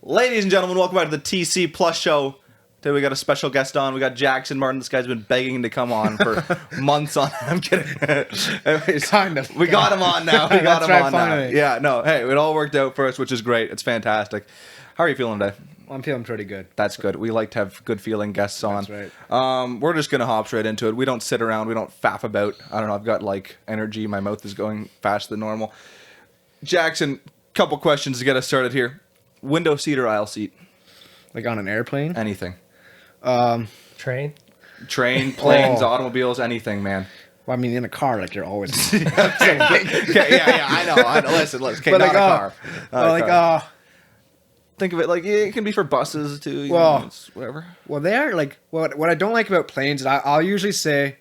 Ladies and gentlemen, welcome back to the TC Plus Show. Today we got a special guest on. We got Jackson Martin. This guy's been begging to come on for months on. I'm kidding. Anyways, Kind of. We got him on now. We got him right, on finally. now. Yeah, no, hey, it all worked out for us, which is great. It's fantastic. How are you feeling today? I'm feeling pretty good. That's good. We like to have good feeling guests on. That's right. We're just gonna hop straight into it. We don't sit around. We don't faff about. I don't know. I've got like energy. My mouth is going faster than normal. Jackson, couple questions to get us started here. Window seat or aisle seat? Like on an airplane? Anything. Train, Planes, automobiles, anything, man. Well, I mean, in a car, like you're always. Okay, yeah, I know. Listen. Okay, But not like, a car. Not a car. Think of it like it can be for buses too. It's whatever. Well, they're like what I don't like about planes is I'll usually say,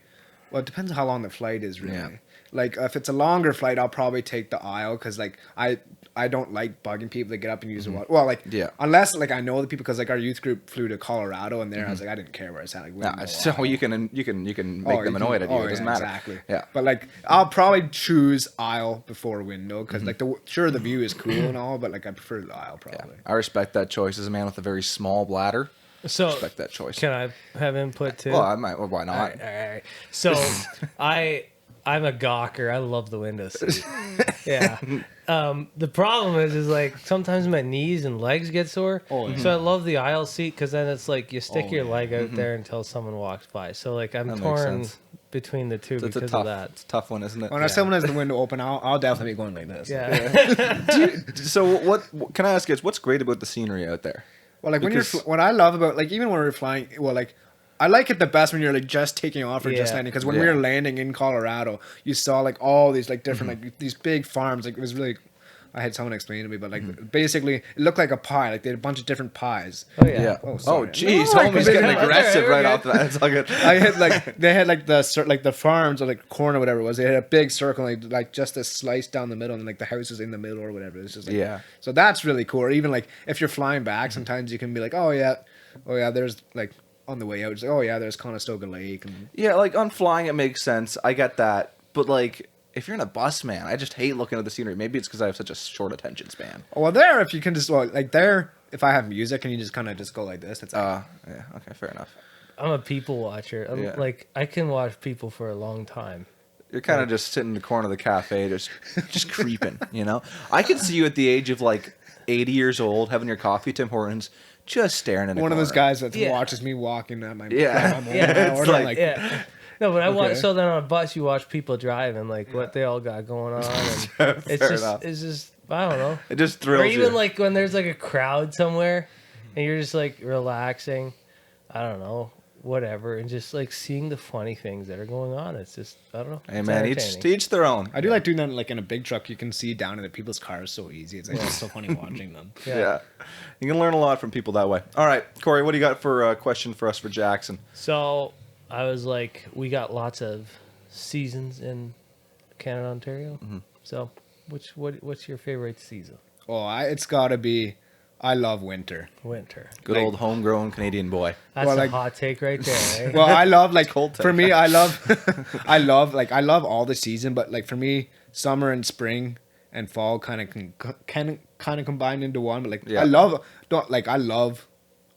well, it depends on how long the flight is, really. Yeah. Like if it's a longer flight, I'll probably take the aisle because like I don't like bugging people that get up and use the water. Well, like unless like I know the people because like our youth group flew to Colorado and there I was like I didn't care where it's at. Like So you can make them annoyed at you. It doesn't matter. Exactly. Yeah. But like I'll probably choose aisle before window because like the view is cool and all, but like I prefer the aisle probably. I respect that choice as a man with a very small bladder. So respect that choice. Can I have input too? Well, I might. Well, why not? All right. So I'm a gawker. I love the window seat. Yeah. The problem is like sometimes my knees and legs get sore. So I love the aisle seat because then it's like you stick your leg out there until someone walks by. So like I'm torn between the two because of that. It's a tough one, isn't it? When someone has the window open, I'll definitely be going like this. Yeah. So what can I ask you? What's great about the scenery out there? Well, like what I love about like even when we're flying, well, like I like it the best when you're like just taking off or just landing because when we were landing in Colorado, you saw like all these like different like these big farms. Like it was really, I had someone explain to me, but like basically it looked like a pie. Like they had a bunch of different pies. Oh yeah. Oh jeez, homie's getting aggressive right off the bat. It's all good. I had like they had like the farms or like corn or whatever it was. They had a big circle like just a slice down the middle and like the house is in the middle or whatever. It's just like So that's really cool. Or even like if you're flying back, sometimes you can be like, oh yeah, there's like. On the way out, it's like, oh yeah, there's Conestoga Lake. And yeah, like on flying, it makes sense. I get that, but like if you're in a bus, man, I just hate looking at the scenery. Maybe it's because I have such a short attention span. Well, there, if you can just like there, if I have music and you just kind of just go like this, it's yeah, okay, fair enough. I'm a people watcher. Like I can watch people for a long time. You're kind of just sitting in the corner of the cafe, just creeping. You know, I could see you at the age of like 80 years old having your coffee, Tim Hortons. Just staring at one of those guys that watches me walking at my it's like No, but I watch. So then on a bus, you watch people driving, like what they all got going on. And it's just I don't know. It just thrills you. Or even like when there's like a crowd somewhere, and you're just like relaxing. I don't know, whatever, and just like seeing the funny things that are going on. It's just I don't know. Hey man, each their own. I do like doing that like in a big truck. You can see down into people's cars so easy. It's like it's so funny watching them. Yeah. You can learn a lot from people that way. All right, Corey, what do you got for a question for us for Jackson? So I was like, we got lots of seasons in Canada, Ontario. So what's your favorite season? Oh, it's got to be. I love winter. Good old homegrown Canadian boy. That's a hot take right there. Eh? Well, I love like cold take. For me, I love I love all the season, but like for me, summer and spring and fall kind of combined into one. But like I love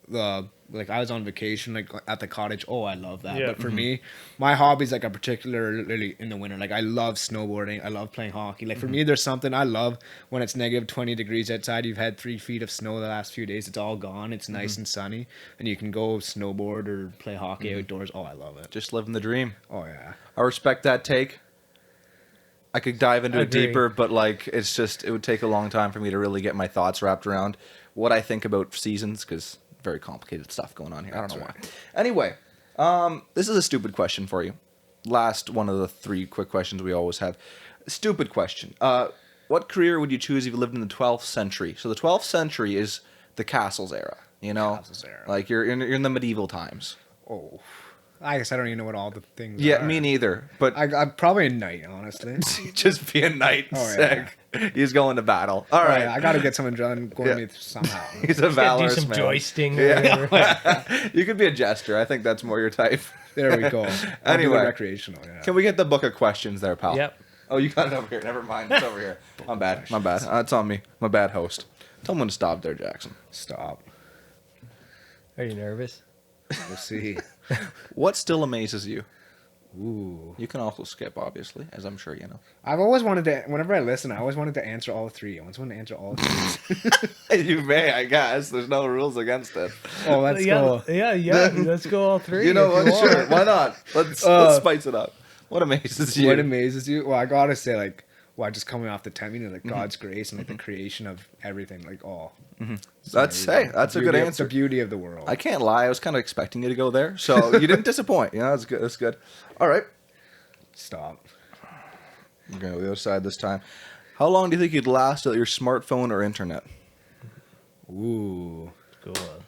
the like I was on vacation like at the cottage. Oh, I love that. But for me, my hobbies like are particularly in the winter. Like I love snowboarding. I love playing hockey. Like for me, there's something I love when it's negative 20 degrees outside. You've had 3 feet of snow the last few days. It's all gone. It's nice and sunny, and you can go snowboard or play hockey outdoors. Oh, I love it. Just living the dream. Oh yeah. I respect that take. I could dive into it deeper, but like it would take a long time for me to really get my thoughts wrapped around what I think about seasons because very complicated stuff going on here. I don't know why. Anyway, this is a stupid question for you. Last one of the 3 quick questions we always have. Stupid question. What career would you choose if you lived in the 12th century? So the 12th century is the castles era, you know? Castles era. Like you're in the medieval times. Oh. I guess I don't even know what all the things are. Yeah, me neither. But I'm probably a knight, honestly. Just be a knight. Oh, sick. Yeah. He's going to battle. All right. Yeah, I got to get someone done going with me somehow. He's a valorous do some man. joisting. Yeah. You could be a jester. I think that's more your type. There we go. Anyway, recreational. Yeah. Can we get the book of questions there, pal? Yep. Oh, you got it over here. Never mind. It's over here. My bad. It's on me. My bad host. Tell him to stop there, Jackson. Stop. Are you nervous? We'll see. What still amazes you? Ooh. You can also skip, obviously, as I'm sure you know. I've always wanted to, whenever I listen, I always wanted to answer all three. I always wanted to answer all three. You may, I guess. There's no rules against it. Oh, let's go. Yeah. Let's go all three. You know if what? want. Sure. Why not? Let's spice it up. What amazes you? What amazes you? Well, I gotta say, like, just coming off the tent, like God's grace and like the creation of everything, like all. That's a good answer. The beauty of the world. I can't lie. I was kind of expecting you to go there, so you didn't disappoint. You know, that's good. That's good. All right. Stop. I'm going to the other side this time. How long do you think you'd last without your smartphone or internet? Ooh. Go on.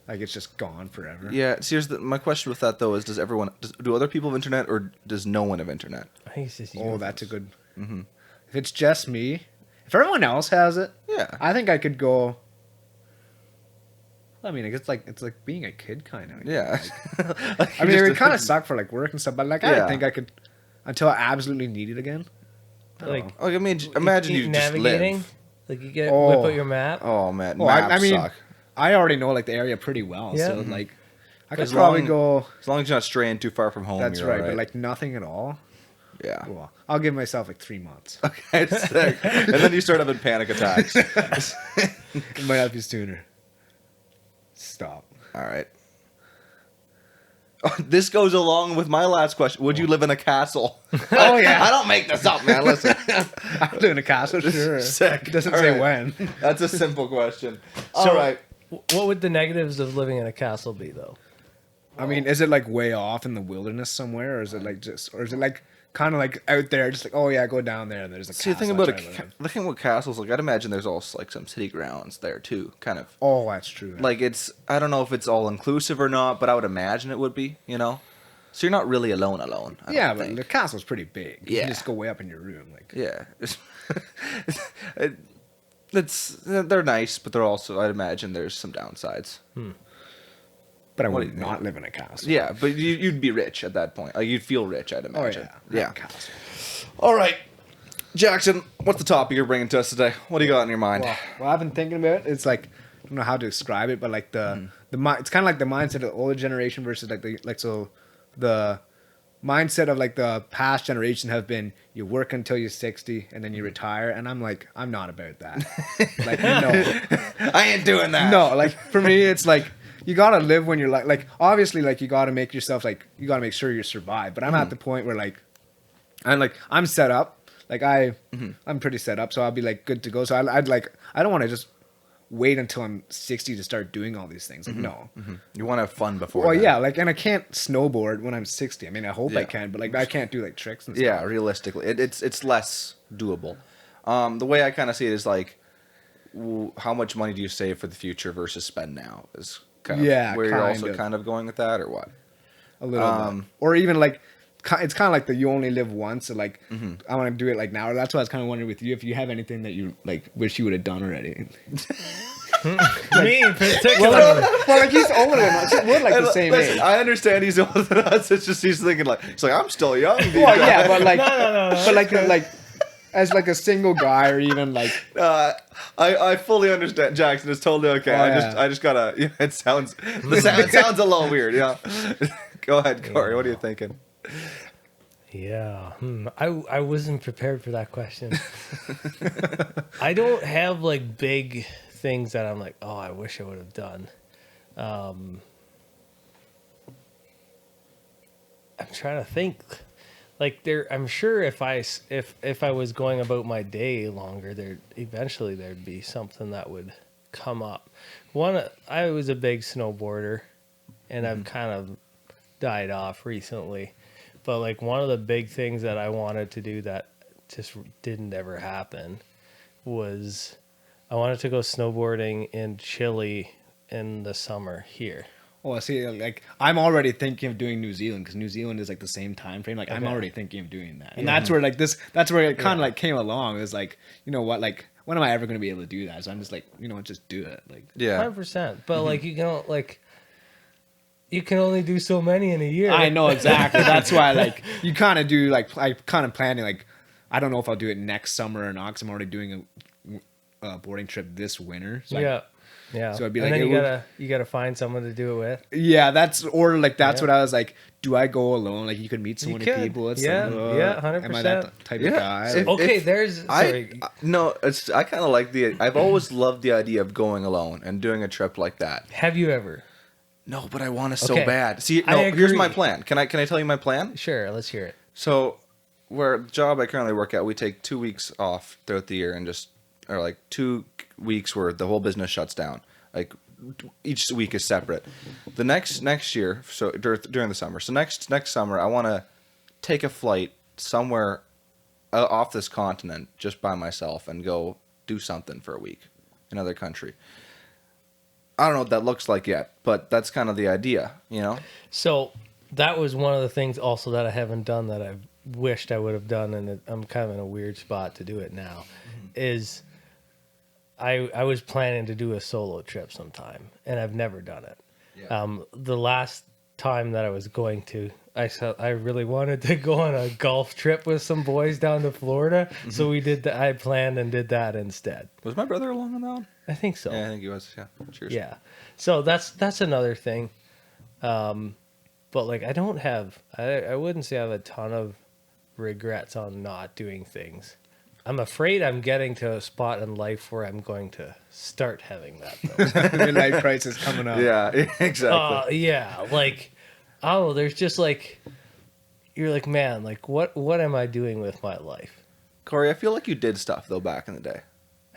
Like it's just gone forever. Yeah. See, my question with that though is: do other people have internet, or does no one have internet? I think it's just Oh, that's a good. If it's just me, if everyone else has it, Yeah. I think I could go. I mean, it's like being a kid kind of. Yeah. I mean, it would kind of suck for like work and stuff, but like I Yeah. think I could until I absolutely need it again. like I mean, imagine you just navigating. live. Like you get Oh. whip out your map. Oh man, Oh, maps I mean, suck. I already know like the area pretty well, Yeah. so like I could As probably long- go. As long as you're not straying too far from home. That's you're right, all but like nothing at all. yeah. Well, I'll give myself like 3 months. Okay, sick. And then you start having panic attacks. It might not be sooner. Stop. All right. Oh, this goes along with my last question. Would you live in a castle? Oh yeah, I don't make this up, man. Listen. I live in a castle. Sure. Sick. It doesn't All say right. when. That's a simple question. All So- right. What would the negatives of living in a castle be, though? I mean, is it like way off in the wilderness somewhere, or is it like kind of like out there, just like, oh yeah, go down there and there's a See, castle. the thing about castles, like I'd imagine there's also like some city grounds there too, kind of. Oh, that's true. Like I don't know if it's all inclusive or not, but I would imagine it would be, you know. So you're not really alone. I yeah, don't but think. the castle's pretty big. You Yeah. can just go way up in your room, like. Yeah. They're nice, but they're also, I'd imagine there's some downsides. But I What would do you not live in a castle. Yeah, but you'd be rich at that point. Like you'd feel rich, I'd Oh imagine. yeah. Yeah. Castle. All right, Jackson, what's the topic you're bringing to us today? What do you got in your mind? Well, I've been thinking about it. It's like I don't know how to describe it, but like it's kind of like the mindset of the older generation versus like the mindset of like the past generation have been you work until you're 60 and then you retire, and I'm like I'm not about that. Like no, I ain't doing that. no. Like for me, it's like you gotta live when you're like obviously like you gotta make yourself like you gotta make sure you survive. But I'm at the point where like I'm set up. Like I'm pretty set up, so I'll be like good to go. So I don't want to just wait until I'm 60 to start doing all these things. Like no. You want to have fun before. Well, then. yeah, like, and I can't snowboard when I'm 60. I mean, I hope I Yeah. can, but like, I can't do like tricks and stuff. Yeah, realistically, it's less doable. The way I kind of see it is like, how much money do you save for the future versus spend now? Is kind of where you're also kind of going with that, or what? A little bit. Or even like, it's kind of like the you only live once. So like, I want to do it like now. That's why I was kind of wondering with you if you have anything that you like wish you would have done already. Me in particular. well, like he's older than us. We're like the same Listen, age. I understand he's older than us. It's just he's thinking like I'm still young. Well, yeah, but like, No. but like as like a single guy or even like. I fully understand. Jackson, it's totally okay. Oh, I just gotta. Yeah, it sounds a little weird. Yeah. Go ahead, Corey. What are you thinking? Yeah, I wasn't prepared for that question. I don't have like big things that I'm like, oh, I wish I would have done. I'm trying to think. Like I'm sure if I was going about my day longer, there'd be something that would come up. I was a big snowboarder, and I've kind of died off recently. But like one of the big things that I wanted to do that just didn't ever happen was I wanted to go snowboarding in Chile in the summer here. Oh, I see. Like I'm already thinking of doing New Zealand because New Zealand is like the same time frame. Like I'm already thinking of doing that, and that's where like that's where it kind of like came along. It was like, you know what, like when am I ever going to be able to do that? So I'm just like, you know what, just do it. Like 100%. But like you can only do so many in a year. I know exactly. That's why like you kind of do like I kind of planning like I don't know if I'll do it next summer or not because I'm already doing boarding trip this winter. So Yeah. Yeah. So it'd be and like, then you gotta find someone to do it with. yeah, that's Yeah. what I was like. Do I go alone? Like you could meet so many people. It's Yeah, like, yeah, 100%. Am I that type of guy? If- Like, Okay, there's sorry. No, it's I kind of like I've always loved the idea of going alone and doing a trip like that. Have you ever? No, but I want to so Okay. bad. See, I no, here's agree. my plan. Can I tell you my plan? Sure, let's hear it. So, where the job I currently work at, we take 2 weeks off throughout the year and or like 2 weeks where the whole business shuts down. Like each week is separate. The next year, so during the summer. So next summer, I want to take a flight somewhere off this continent just by myself and go do something for a week, another country. I don't know what that looks like yet, but that's kind of the idea, you know? So that was one of the things also that I haven't done that I wished I would have done, and I'm kind of in a weird spot to do it now. Is I was planning to do a solo trip sometime, and I've never done it. Yeah. The last time that I was going to, I really wanted to go on a golf trip with some boys down to Florida, so we did. I planned and did that instead. Was my brother along on that one? I think so. Yeah, I think he was. Yeah. Cheers. Yeah. So that's another thing. But like I don't have I wouldn't say I have a ton of regrets on not doing things. I'm afraid I'm getting to a spot in life where I'm going to start having that though. midlife crisis coming up. Yeah, exactly. Yeah, like there's just like you're like, man, like what am I doing with my life? Corey, I feel like you did stuff though back in the day.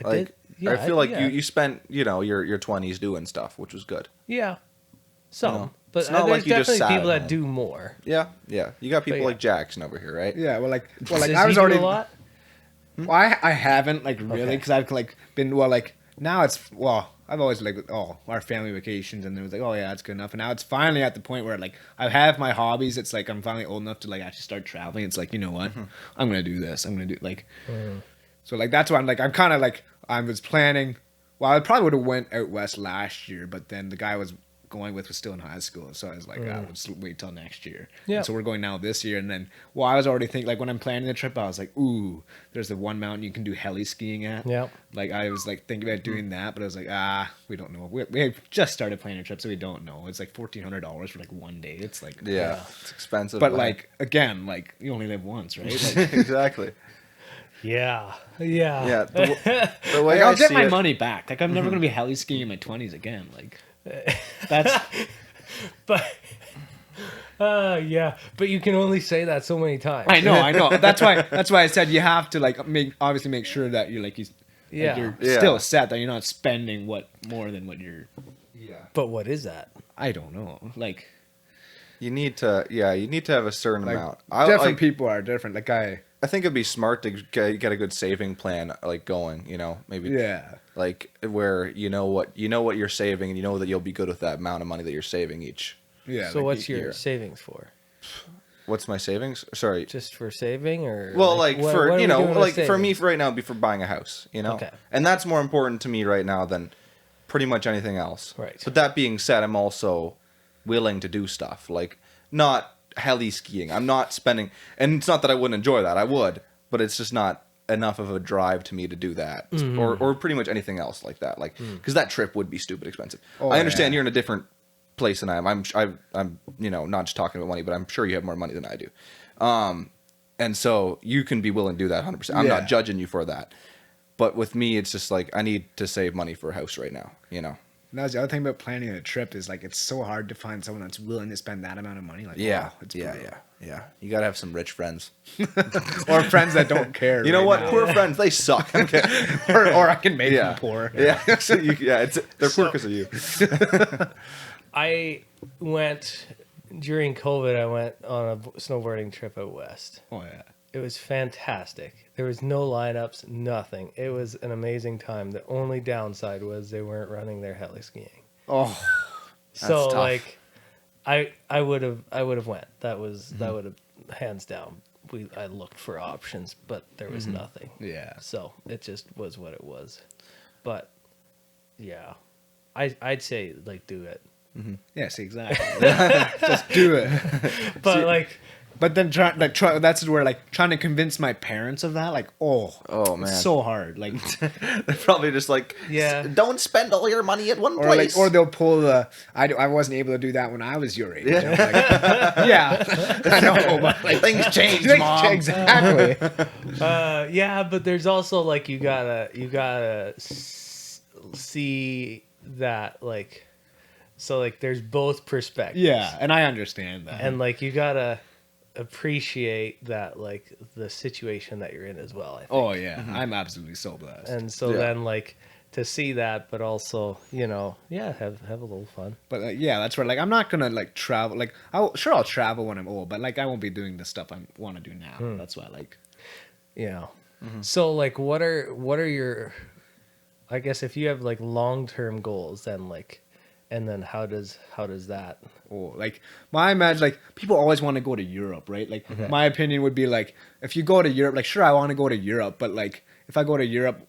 I Like, did. Yeah, I feel like yeah. you spent, your 20s doing stuff, which was good. Yeah. Some. know, But it's not there's like you just definitely sat people at that home. do more. Yeah, yeah. You got people yeah. like Jackson over here, right? Yeah, well, Does I was he do already. a lot? Well, I haven't like really Okay. because I've like been now it's I've always like our family vacations and it was like yeah that's good enough and now it's finally at the point where like I have my hobbies. It's like I'm finally old enough to like actually start traveling. It's like, you know what, I'm gonna do this. I'm gonna do like so like that's why I'm kind of like I was planning. Well, I probably would have went out west last year, but then the guy I was going with was still in high school, so I was like, I would just wait till next year. Yeah. And so we're going now this year, and then I was already thinking like when I'm planning the trip, I was like, ooh, there's the one mountain you can do heli skiing at. Yep. Like I was like thinking about doing that, but I was like, we don't know. We just started planning a trip, so we don't know. It's like $1,400 for like one day. It's like Yeah, it's expensive. But like again, like you only live once, right? Like, exactly. Yeah. Yeah. Yeah, the way like, I I'll get see my it, money back. Like I'm never gonna be heli skiing in my 20s again. Like that's But yeah, but you can only say that so many times. I know. That's why I said you have to like obviously make sure that you're like Yeah. you're Yeah. still set, that you're not spending more than what you're. Yeah. But what is that? I don't know. Like You need to have a certain amount. different people are different. Like I think it'd be smart to get a good saving plan like going, maybe yeah. like where you know what you're saving and you know that you'll be good with that amount of money that you're saving each. Yeah. So like, what's your year. savings for? What's my savings? Sorry. Just for saving, or Well, what for are we doing with like for me savings? right now, it'd be for buying a house, Okay. and that's more important to me right now than pretty much anything else. Right. But that being said, I'm also willing to do stuff like not heli skiing. I'm not spending, and it's not that I wouldn't enjoy that. I would, but it's just not enough of a drive to me to do that, or pretty much anything else like that. Like because that trip would be stupid expensive. Oh, I understand yeah. you're in a different place than I am. I'm not just talking about money, but I'm sure you have more money than I do. And so you can be willing to do that 100%. I'm Yeah. not judging you for that. But with me, it's just like, I need to save money for a house right now, And that's the other thing about planning a trip is like it's so hard to find someone that's willing to spend that amount of money. Like it's brutal. Yeah. You gotta have some rich friends. Or friends that don't care. You know right what? now. Poor friends, they suck. Okay. or I can make Yeah. them poor. Yeah. They're poor because of you. I went during COVID. I went on a snowboarding trip out west. Oh yeah. It was fantastic. There was no lineups, nothing. It was an amazing time. The only downside was they weren't running their heli skiing. Oh. So tough. like, I would have went. That would have hands down. I looked for options, but there was nothing. Yeah. So it just was what it was. But yeah, I'd say like do it. Yes, exactly. Just do it. But like But then that's where like trying to convince my parents of that, like, Oh, man. it's so hard. Like, They're probably just like, Yeah. don't spend all your money at one or place. like, or they'll pull the I wasn't able to do that when I was your age. Yeah. I'm like, yeah, I know, but like Things change, things- Mom. exactly. Yeah, but there's also like you gotta see that like, so like there's both perspectives. Yeah, and I understand that. And like you gotta appreciate that like the situation that you're in as well, I think. Oh yeah, I'm absolutely so blessed. And so Yeah. then like to see that, but also, you know, yeah, have a little fun. But yeah, that's where like I'm not gonna like travel. Like I'll travel when I'm old, but like I won't be doing the stuff I want to do now. That's why like Yeah. So like what are your, I guess if you have like long-term goals, then like, and then how does that, like my imagine like people always want to go to Europe, right? Like my opinion would be like if you go to Europe, like sure I want to go to Europe, but like if I go to Europe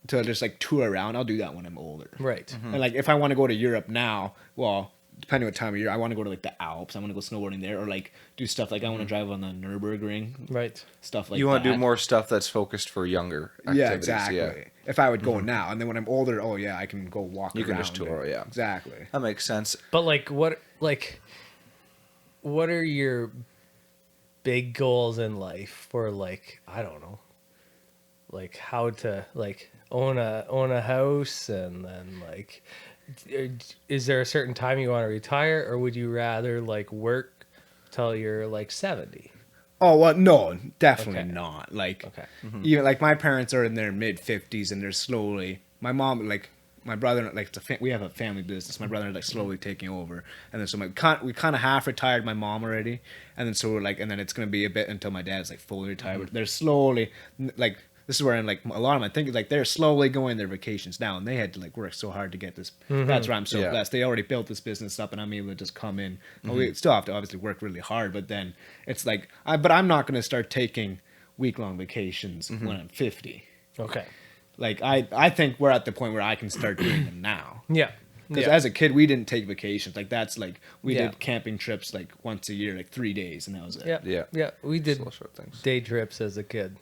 to just like tour around, I'll do that when I'm older. right? And like if I want to go to Europe now, well, depending what time of year, I want to go to like the Alps. I want to go snowboarding there, or like do stuff like I want to drive on the Nürburgring, Right. stuff like You that. want to do more stuff that's focused for younger activities. Yeah, exactly. Yeah. If I would go now, and then when I'm older, oh yeah, I can go walk. You can around just tour, and- yeah. exactly. That makes sense. But like what are your big goals in life for like, I don't know, like how to like own a house, and then like is there a certain time you want to retire, or would you rather like work till you're like 70? Oh well, no, definitely Okay. not. Like, Okay. even like my parents are in their mid-50s, and they're slowly. My mom, like my brother, like we have a family business. My brother like slowly taking over, and then so we kind of half retired my mom already, and then so we're like, and then it's gonna be a bit until my dad's like fully retired. But they're slowly like. This is where I'm like a lot of my thinking like they're slowly going their vacations now, and they had to like work so hard to get this. That's where I'm so Yeah. blessed. They already built this business up, and I'm able to just come in. Well, we still have to obviously work really hard, but then it's like but I'm not going to start taking week-long vacations when I'm 50. Okay. Like I think we're at the point where I can start doing them now. Yeah. Because Yeah. as a kid, we didn't take vacations. Like that's like we Yeah. did camping trips like once a year, like 3 days, and that was it. Yeah. Yeah. Yeah. We did Little short things. day trips as a kid.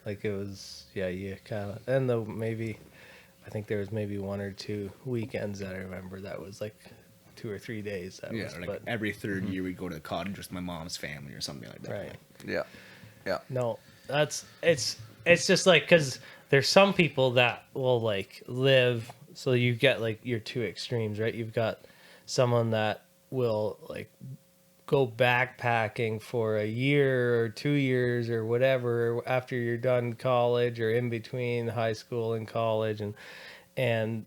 Like it was, yeah, you kind of, and though maybe, I think there was maybe 1 or 2 weekends that I remember that was like 2 or 3 days. That Yeah, was, like but every third year we go to the cottage with my mom's family or something like that. right. Yeah. Yeah. No, it's just like, because there's some people that will like live, so you get like your 2 extremes, right? You've got someone that will like go backpacking for a year or 2 years or whatever after you're done college, or in between high school and college, and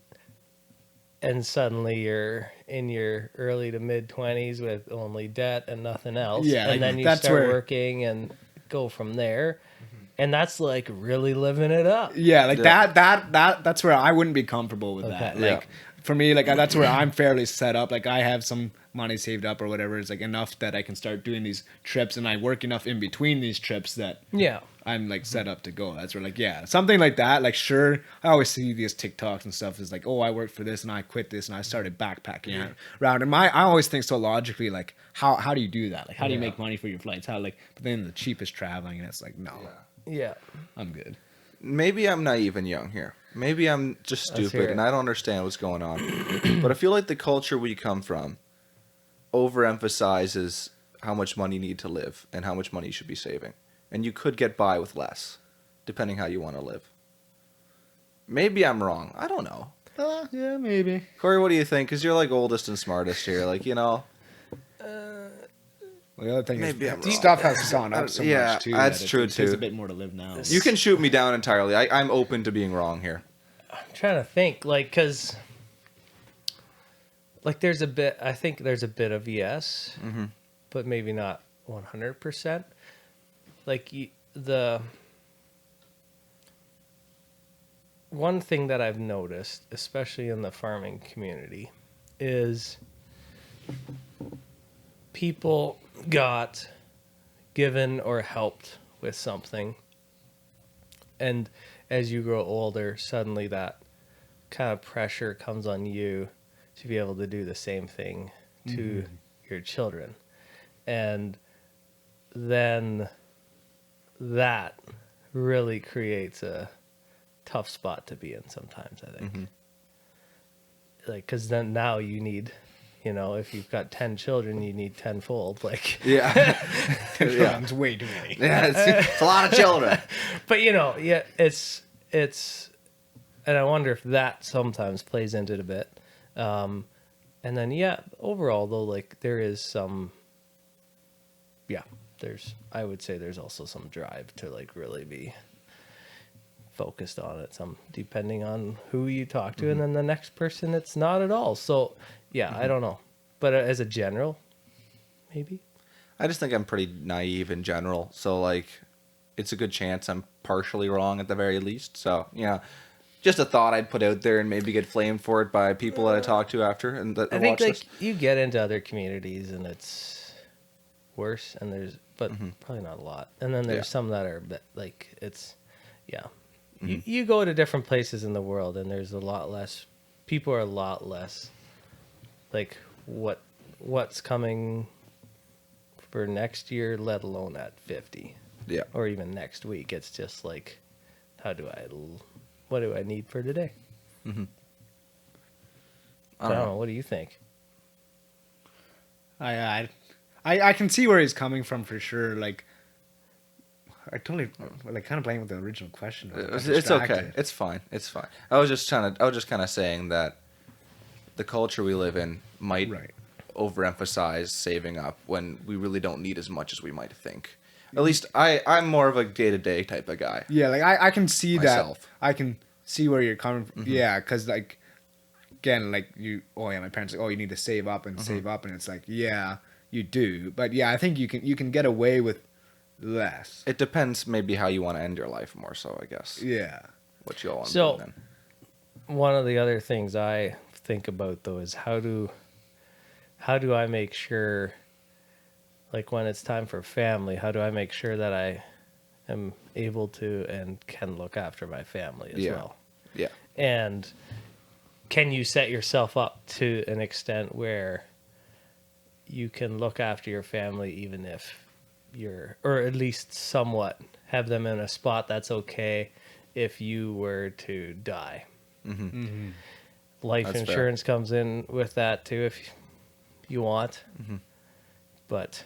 suddenly you're in your early to mid 20s with only debt and nothing else. Yeah, and like, then you that's start where- working and go from there. And that's like really living it up. Yeah, like Yeah. that's where I wouldn't be comfortable with that. Okay. Like for me, like that's where I'm fairly set up. Like I have some money saved up or whatever. It's like enough that I can start doing these trips, and I work enough in between these trips that Yeah. I'm like set up to go. That's where like yeah, something like that. Like sure, I always see these TikToks and stuff. Is like oh, I worked for this and I quit this and I started backpacking around. And I always think so logically like how do you do that? Like how do you Yeah. make money for your flights? How like but then the cheapest traveling and it's like no, Yeah. I'm good. Maybe I'm naive and young here. Maybe I'm just Let's hear stupid it. and I don't understand what's going on. But I feel like the culture we come from overemphasizes how much money you need to live and how much money you should be saving. And you could get by with less, depending how you want to live. Maybe I'm wrong. I don't know. Yeah, maybe. Corey, what do you think? Because you're like oldest and smartest here. Like, you know. Well, the other thing Maybe is I'm wrong. stuff has gone up so Yeah, much too. that's that true, it takes too. a bit more to live now. You can shoot me down entirely. I'm open to being wrong here. I'm trying to think, like, because, like, there's a bit, I think there's a bit of yes, but maybe not 100%. Like, the one thing that I've noticed, especially in the farming community, is people got given or helped with something, and as you grow older, suddenly that kind of pressure comes on you to be able to do the same thing to your children. And then that really creates a tough spot to be in sometimes, I think. Like, because then now you need, if you've got 10 children, you need tenfold. Like, Yeah. It's way too many. Yeah, it's a lot of children. but yeah, it's, and I wonder if that sometimes plays into it a bit. And then, yeah, overall though, like there is some, I would say there's also some drive to like really be focused on it, some depending on who you talk to, and then the next person it's not at all. So yeah, I don't know, but as a general, maybe. I just think I'm pretty naive in general. So like, it's a good chance I'm partially wrong at the very least. So yeah, just a thought I'd put out there and maybe get flamed for it by people that I talk to after and that I think watch like this. you get into other communities and it's worse, and there's probably not a lot, and then there's some that are like it's you go to different places in the world and there's a lot less people are a lot less like what's coming for next year, let alone at 50 or even next week. It's just like, what do I need for today? I don't know. What do you think? I can see where he's coming from for sure. Like, I totally like kind of playing with the original question. It's okay. It's fine. It's fine. I was just kind of saying that the culture we live in might overemphasize saving up when we really don't need as much as we might think. At least I'm more of a day-to-day type of guy. Yeah, like I can see myself. that. I can see where you're coming from. Yeah, because like, again, like my parents like, you need to save up and save up, and it's like, yeah, you do. But yeah, I think you can get away with less. It depends maybe how you want to end your life more so, I guess. Yeah. What you all want to So, do then. one of the other things I think about though is how do I make sure, like when it's time for family, how do I make sure that I am able to and can look after my family as well? Yeah. And can you set yourself up to an extent where you can look after your family even if or at least somewhat have them in a spot that's okay if you were to die? Life That's insurance comes in with that too if you want. But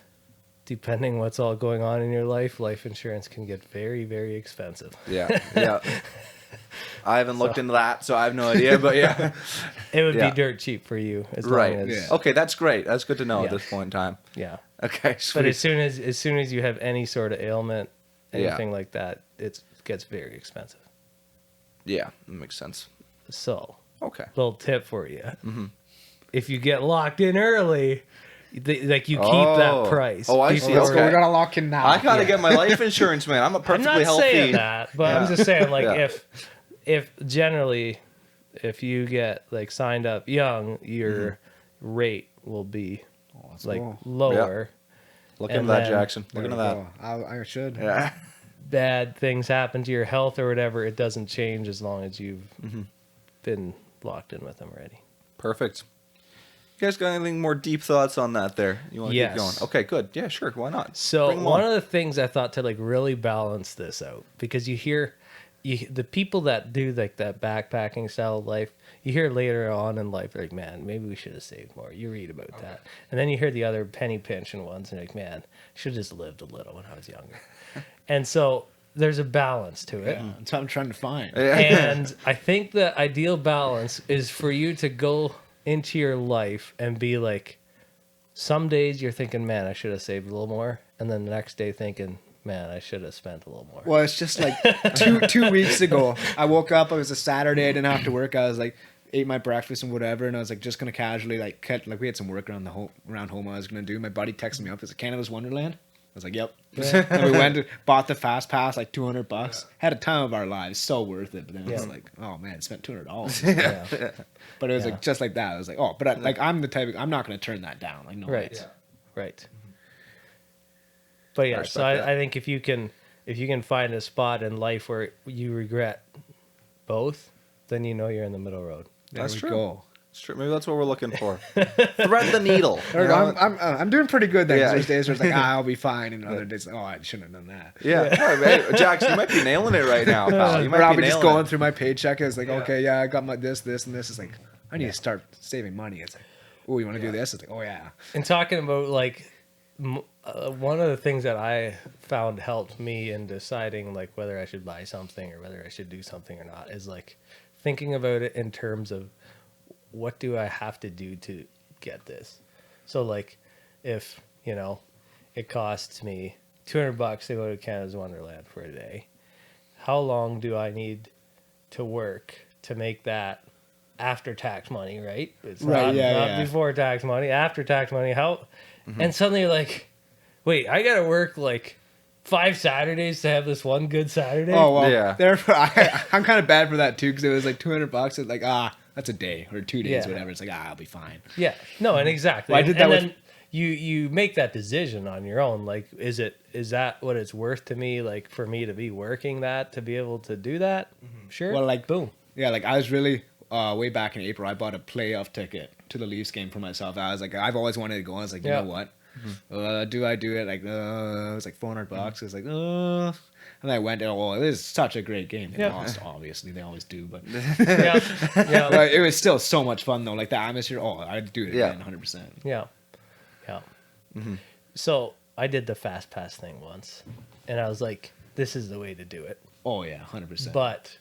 depending what's all going on in your life insurance can get very, very expensive. Yeah. I haven't looked into that, so I have no idea, but yeah. It would be dirt cheap for you as long as Okay, that's great. That's good to know at this point in time. Yeah. Okay, sweet. But as soon as you have any sort of ailment, anything like that, it gets very expensive. Yeah, that makes sense. So, okay. Little tip for you. If you get locked in early, you keep that price. Oh, I see. Let's Okay. go. We gotta lock in now. I gotta get my life insurance, man. I'm a I'm perfectly not healthy. saying that, but I'm just saying, like, if generally, if you get like signed up young, your rate will be lower. Look into that, Jackson. Look into that. I should. Yeah. Bad things happen to your health or whatever, it doesn't change as long as you've been locked in with them already. Perfect. You guys got anything more deep thoughts on that there? You want to keep going? Okay, good. Yeah, sure. Why not? So one of the things I thought to like really balance this out, because you hear the people that do like that backpacking style of life, you hear later on in life, like, man, maybe we should have saved more. You read about that. And then you hear the other penny pinching ones and you're like, man, I should have just lived a little when I was younger. And so there's a balance to it. Yeah, that's what I'm trying to find. And I think the ideal balance is for you to go into your life and be like, some days you're thinking, man, I should have saved a little more. And then the next day thinking, man, I should have spent a little more. Well, it's just like two weeks ago, I woke up, it was a Saturday, I didn't have to work. I was like, ate my breakfast and whatever, and I was like, just gonna casually we had some work around home I was gonna do. My buddy texted me up, it's like, Canada's Wonderland. I was like, yep. Yeah. And we went and bought the fast pass, like $200. Yeah. Had a time of our lives, so worth it. But then it's like, oh man, spent $200. Yeah. But it was like just like that. I was like, oh, but I'm the type of, I'm not gonna turn that down. Like, no. Right. Yeah. Right. But yeah, so I think if you can find a spot in life where you regret both, then you know you're in the middle road. That's true. Go. It's true. Maybe that's what we're looking for. Thread the needle. There we go. I'm doing pretty good then. 'Cause Yeah. There's days where it's like, I'll be fine, and other days, I shouldn't have done that. Yeah. Hey, Jax, you might be nailing it right now, pal. You might Or I'll be be just nailing going it. through my paycheck. It's like, okay, yeah, I got my this, and this. It's like, I need to start saving money. It's like, oh, you want to do this? It's like, oh yeah. And talking about like one of the things that I found helped me in deciding like whether I should buy something or whether I should do something or not is like thinking about it in terms of what do I have to do to get this. So like if, you know, it costs me $200 to go to Canada's Wonderland for a day, how long do I need to work to make that after tax money, right? It's not before tax money, after tax money. How? And suddenly you're like, wait, I gotta work like 5 Saturdays to have this one good Saturday. Oh well, Yeah. therefore I'm kind of bad for that too because it was like $200. It's like that's a day or 2 days, whatever. It's like I'll be fine. Yeah, no, and exactly. Well, I did that and with- then you make that decision on your own. Like, is that what it's worth to me? Like for me to be working that to be able to do that? Sure. Well, like boom. Yeah, like I was really way back in April. I bought a playoff ticket to the Leafs game for myself. I was like, I've always wanted to go. I was like, you know what? Do I do it? Like, it was like $400. It was like, and I went. Oh, it was such a great game. They lost, obviously. They always do, but Yeah, but it was still so much fun though. Like the atmosphere. Oh, I'd do it again, 100%. yeah. So I did the fast pass thing once, and I was like, this is the way to do it. Oh yeah, 100%. But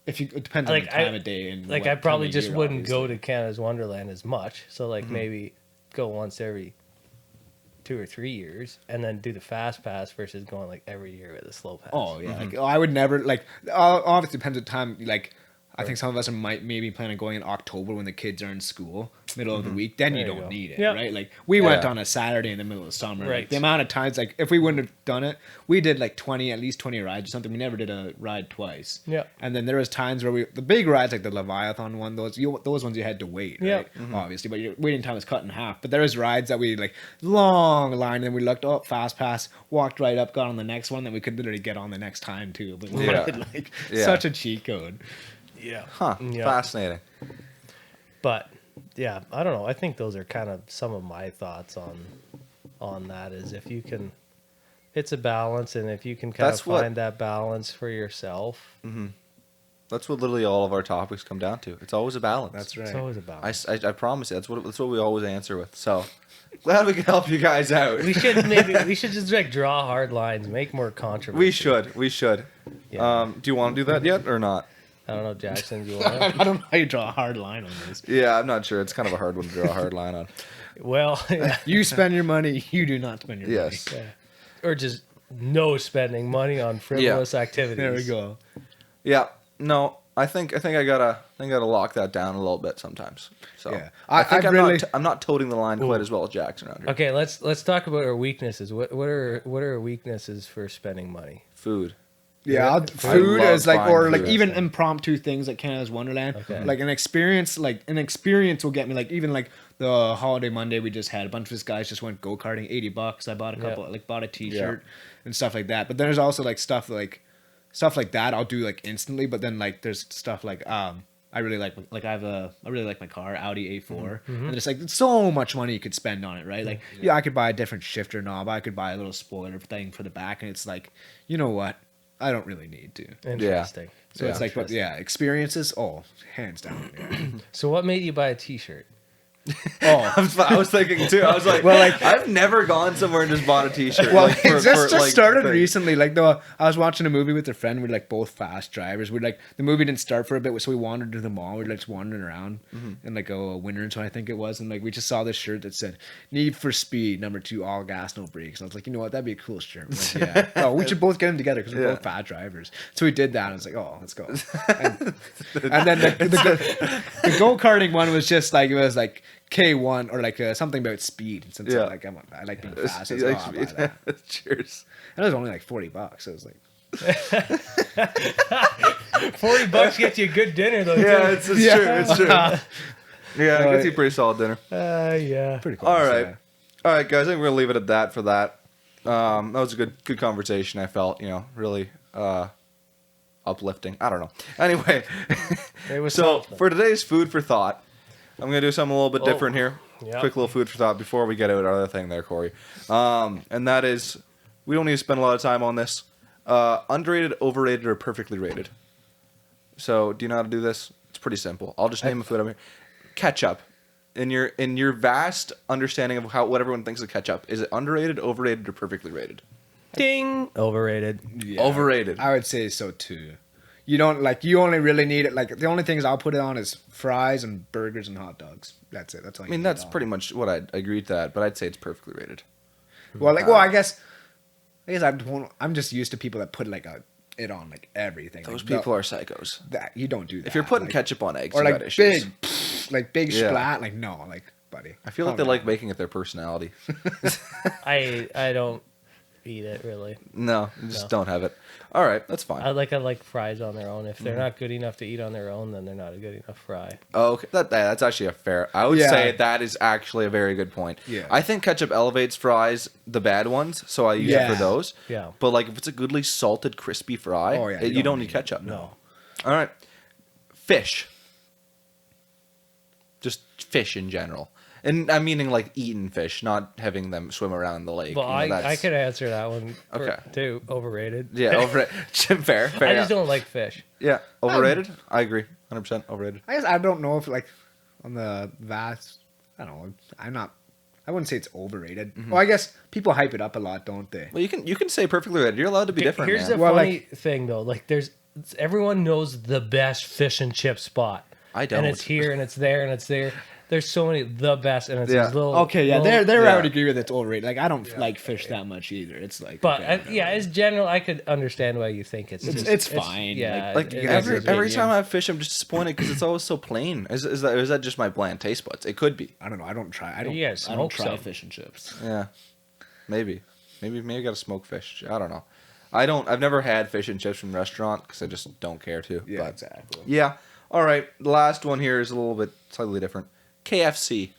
if you, it depends on like the time of day and like what I time probably of just year, wouldn't go obviously. to Canada's Wonderland as much. So like maybe go once every 2 or 3 years, and then do the fast pass versus going like every year with a slow pass. Oh yeah, like I would never like. Obviously, depends on time. Like I think some of us might maybe plan on going in October when the kids are in school, middle of the week. Then you There you don't go. need it, Yeah. right? Like we went Yeah. on a Saturday in the middle of summer. Like, Right. the amount of times, like if we wouldn't have done it, we did like at least 20 rides or something. We never did a ride twice. Yeah. And then there was times where the big rides like the Leviathan one, those ones you had to wait, Yeah. right? Obviously, but your waiting time was cut in half. But there was rides that we like long line, and we looked up fast pass, walked right up, got on the next one, then we could literally get on the next time too. But we Yeah. had, like Yeah. such a cheat code. Yeah. Huh. Yeah. Fascinating. But yeah, I don't know. I think those are kind of some of my thoughts on that. Is if you can, it's a balance, and if you can kind That's of what- find that balance for yourself, That's what literally all of our topics come down to. It's always a balance. That's it's right. always a balance. I promise you. That's what we always answer with. So glad we can help you guys out. We should just like draw hard lines, make more controversy. We should. Yeah. Do you want to do that yet or not? I don't know, Jackson. Do you want to? I don't know how you draw a hard line on this. Yeah, I'm not sure. It's kind of a hard one to draw a hard line on. Well, yeah. You spend your money, you do not spend your Yes. money. Or just no spending money on frivolous activities. There we go. Yeah. No, I think I gotta lock that down a little bit sometimes. So Yeah. I think I've I'm really- not toting the line quite as well as Jackson around here. Okay, let's talk about our weaknesses. What are our weaknesses for spending money? Food. Yeah, I food love is like, buying or like food. even impromptu things like Canada's Wonderland. Okay. Like an experience will get me. Like even like the holiday Monday we just had, a bunch of us guys just went go karting, $80. I bought a couple, bought a T-shirt and stuff like that. But there's also like stuff like that I'll do like instantly. But then like there's stuff like I really like I really like my car, Audi A4, and there's like so much money you could spend on it, right? Like I could buy a different shifter knob, I could buy a little spoiler thing for the back, and it's like, you know what? I don't really need to. Interesting. So it's like, but yeah, experiences. Oh, hands down. Yeah. So what made you buy a T-shirt? Oh, I was thinking too. I was like, Well, like- I've never gone somewhere and just bought a T-shirt. well, like, it just like, started thing. recently. Like I was watching a movie with a friend. We're like both fast drivers. We're like the movie didn't start for a bit, so we wandered to the mall. We're like just wandering around in like a winter, so I think it was, and like we just saw this shirt that said "Need for Speed #2, all gas, no brakes." And I was like, you know what, that'd be a cool shirt. We're like, yeah, oh, we should both get them together because we're both fast drivers. So we did that. And I was like, oh, let's go. And then the go karting one was just like, it was like K1 or like something about speed. And since like I like being fast, I was like, oh, I'll buy that. Cheers. And it was only like $40. So it was like, $40 gets you a good dinner though. Yeah, too. it's true. It's true. Yeah, it gets you a pretty solid dinner. Yeah. pretty cool. All So, right, yeah. all right, guys. I think we're gonna leave it at that for that. That was a good conversation. I felt, really uplifting. I don't know. Anyway, It was so something. for today's food for thought, I'm gonna do something a little bit different here. Yep. Quick little food for thought before we get out our other thing there, Corey. And that is, we don't need to spend a lot of time on this. Underrated, overrated, or perfectly rated. So, do you know how to do this? It's pretty simple. I'll just name a food over here. Ketchup. In your vast understanding of what everyone thinks of ketchup, is it underrated, overrated, or perfectly rated? Ding. Overrated. Yeah, Overrated. I would say so too. You don't like. You only really need it. Like the only things I'll put it on is fries and burgers and hot dogs. That's it. That's all. I mean, that's pretty much what I'd agree to that, but I'd say it's perfectly rated. Well, I guess I'm just used to people that put it on like everything. Those like, people are psychos. that you don't do that. If you're putting like, ketchup on eggs, or you like got issues. big Yeah. splat, like no, like buddy. I feel like they like making it their personality. I don't eat it really. No, you just No. don't have it. All right, that's fine. I like fries on their own. If they're not good enough to eat on their own, then they're not a good enough fry. Oh, okay. That's actually a fair. I would Yeah. say that is actually a very good point. Yeah. I think ketchup elevates fries, the bad ones, so I use it Yeah. for those. Yeah. But like if it's a goodly salted, crispy fry, Oh, yeah, you don't need ketchup. No. All right. Fish. Just fish in general. And I'm meaning like eating fish, not having them swim around the lake. Well, You know, I that's- could answer that one Okay. too. Overrated. Yeah, over it. Fair. I Yeah. just don't like fish. Yeah, overrated. I agree. 100% overrated. I guess I don't know if like on the vast. I don't know. I wouldn't say it's overrated. Well, I guess people hype it up a lot, don't they? Well, you can say perfectly rated. You're allowed to be different. Here's man. the Well, funny thing though. Like everyone knows the best fish and chip spot. I don't. And it's here and it's there and it's there. There's so many the best and it's Yeah. these little. Okay, yeah, little- there Yeah. I would agree with it's overrated. Like I don't like fish that much either. It's like, But okay, yeah, as general, I could understand why you think It's fine. Yeah, Like it- every it's- every time I have fish, I'm just disappointed because it's always so plain. Is that just my bland taste buds? It could be. I don't know. I don't try. I don't. You gotta I don't smoke try some. fish and chips. Yeah, maybe I got to smoke fish. I don't know. I've never had fish and chips from a restaurant because I just don't care to. Yeah, but exactly. yeah. All right. The last one here is a little bit slightly different. KFC.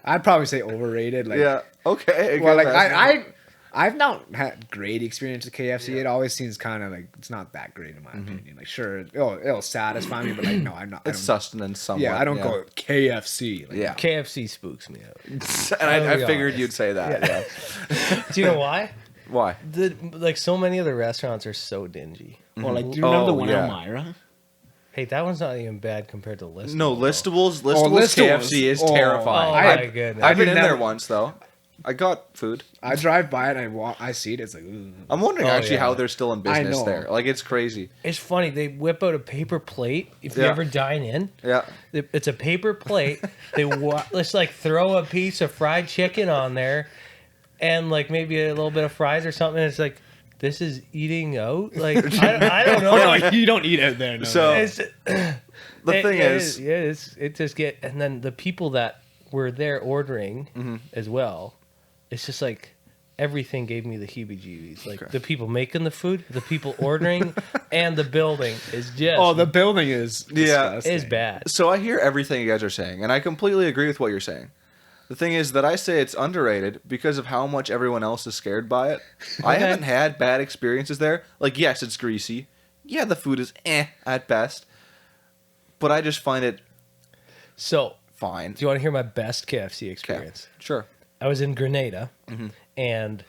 I'd probably say overrated. Like, Yeah. Okay. well, like I I've not had great experience with KFC. It always seems kind of like it's not that great in my opinion. Like, sure, it'll satisfy me, but like, no, I'm not. I it's don't, sustenance somewhat. yeah, I don't go KFC. Like, Yeah. KFC spooks me out. And I be figured honest. you'd say that. Yeah. Do you know why? Why? Like so many of the restaurants are so dingy. Well, like, do you remember Oh, the one yeah. on Myra? Hey, that one's not even bad compared to Listables. No, though. Listables. Listables. KFC is Oh, terrifying. Oh I- my goodness. I've been did in there never- once though. I got food. I drive by it and I see it. It's like, ooh. I'm wondering Oh, actually yeah. how they're still in I business know. there. Like it's crazy. It's funny. They whip out a paper plate. If you Yeah. ever dine in, Yeah. it's a paper plate. Let's like throw a piece of fried chicken on there, and like maybe a little bit of fries or something. It's like this is eating out. Like I don't know. no, you don't eat out there. No. So It's, the thing is, it just get, and then the people that were there ordering Mm-hmm. as well, it's just like everything gave me the heebie-jeebies. Like Okay. the people making the food, the people ordering, and the building is just oh, the building is Yeah. disgusting. is bad. so I hear everything you guys are saying, and I completely agree with what you're saying. The thing is that I say it's underrated because of how much everyone else is scared by it. I Okay. haven't had bad experiences there. Like, yes, it's greasy. Yeah, the food is at best. But I just find it So, fine. do you want to hear my best KFC Okay. experience? Sure. I was in Grenada, Mm-hmm. and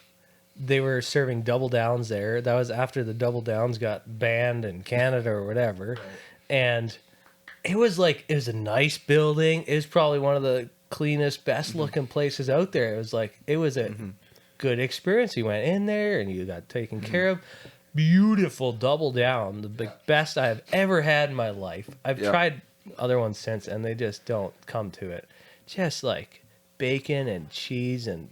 they were serving double downs there. That was after the double downs got banned in Canada or whatever. And it was a nice building. It was probably one of the cleanest, best looking places out there. It was a good experience. You went in there and you got taken care of. Beautiful double down, the best I have ever had in my life. I've Yeah. tried other ones since, and they just don't come to it. Just like bacon and cheese and